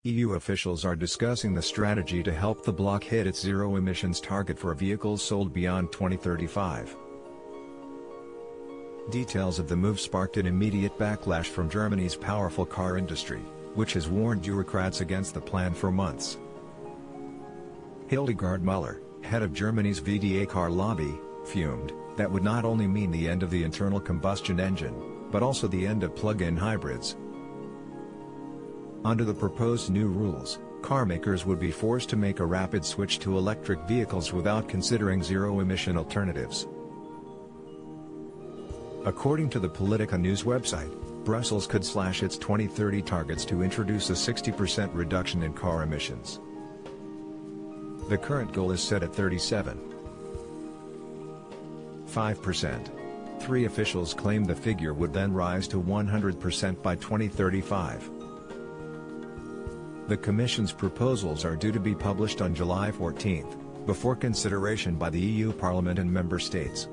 EU officials are discussing the strategy to help the bloc hit its zero emissions target for vehicles sold beyond 2035. Details of the move sparked an immediate backlash from Germany's powerful car industry, which has warned bureaucrats against the plan for months. Hildegard Müller, head of Germany's VDA car lobby, fumed. That would not only mean the end of the internal combustion engine, but also the end of plug-in hybrids. Under the proposed new rules, carmakers would be forced to make a rapid switch to electric vehicles without considering zero-emission alternatives. According to the Politica news website, Brussels could slash its 2030 targets to introduce a 60% reduction in car emissions. The current goal is set at 37.5%. Three officials claim the figure would then rise to 100% by 2035. The Commission's proposals are due to be published on July 14, before consideration by the EU Parliament and Member States.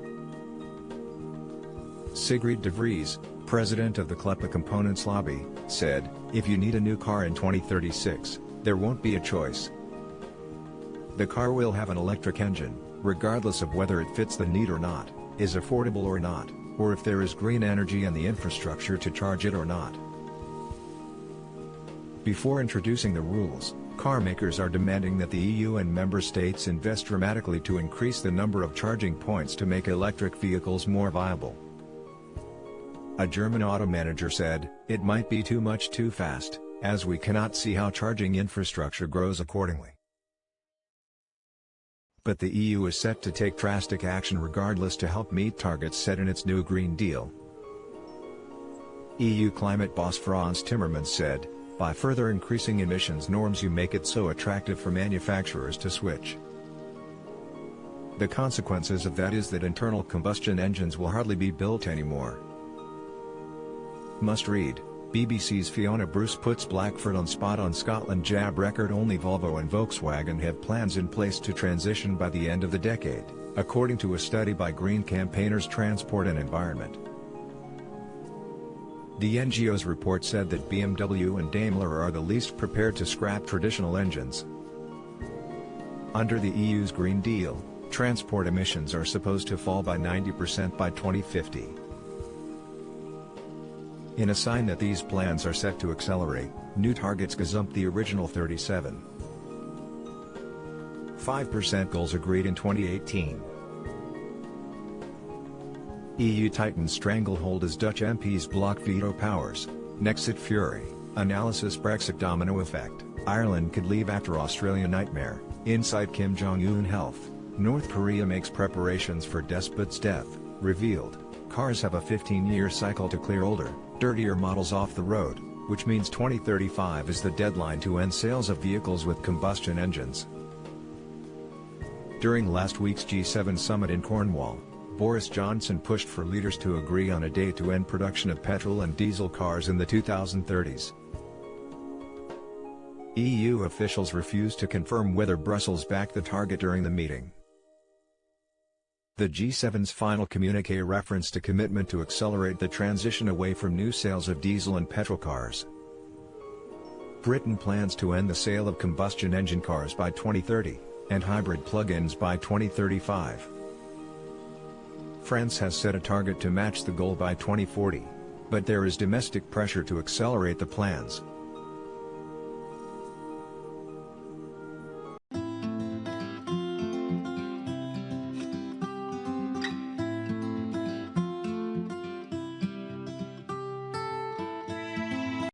Sigrid de Vries, president of the Klepa Components Lobby, said, "If you need a new car in 2036, there won't be a choice. The car will have an electric engine, regardless of whether it fits the need or not, is affordable or not, or if there is green energy and the infrastructure to charge it or not." Before introducing the rules, carmakers are demanding that the EU and member states invest dramatically to increase the number of charging points to make electric vehicles more viable. A German auto manager said, "It might be too much too fast, as we cannot see how charging infrastructure grows accordingly." But the EU is set to take drastic action regardless to help meet targets set in its new Green Deal. EU climate boss Frans Timmermans said, "By further increasing emissions norms you make it so attractive for manufacturers to switch. The consequences of that is that internal combustion engines will hardly be built anymore." Must read, BBC's Fiona Bruce puts Blackford on spot on Scotland jab record. Only Volvo and Volkswagen have plans in place to transition by the end of the decade, according to a study by Green Campaigners Transport and Environment. The NGO's report said that BMW and Daimler are the least prepared to scrap traditional engines. Under the EU's Green Deal, transport emissions are supposed to fall by 90% by 2050. In a sign that these plans are set to accelerate, new targets gazump the original 37.5% goals agreed in 2018. EU tightens stranglehold as Dutch MPs block veto powers, Nexit fury, analysis Brexit domino effect, Ireland could leave after Australia nightmare, inside Kim Jong-un health, North Korea makes preparations for despot's death, revealed, cars have a 15-year cycle to clear older, dirtier models off the road, which means 2035 is the deadline to end sales of vehicles with combustion engines. During last week's G7 summit in Cornwall, Boris Johnson pushed for leaders to agree on a date to end production of petrol and diesel cars in the 2030s. EU officials refused to confirm whether Brussels backed the target during the meeting. The G7's final communiqué referenced a commitment to accelerate the transition away from new sales of diesel and petrol cars. Britain plans to end the sale of combustion engine cars by 2030, and hybrid plug-ins by 2035. France has set a target to match the goal by 2040, but there is domestic pressure to accelerate the plans,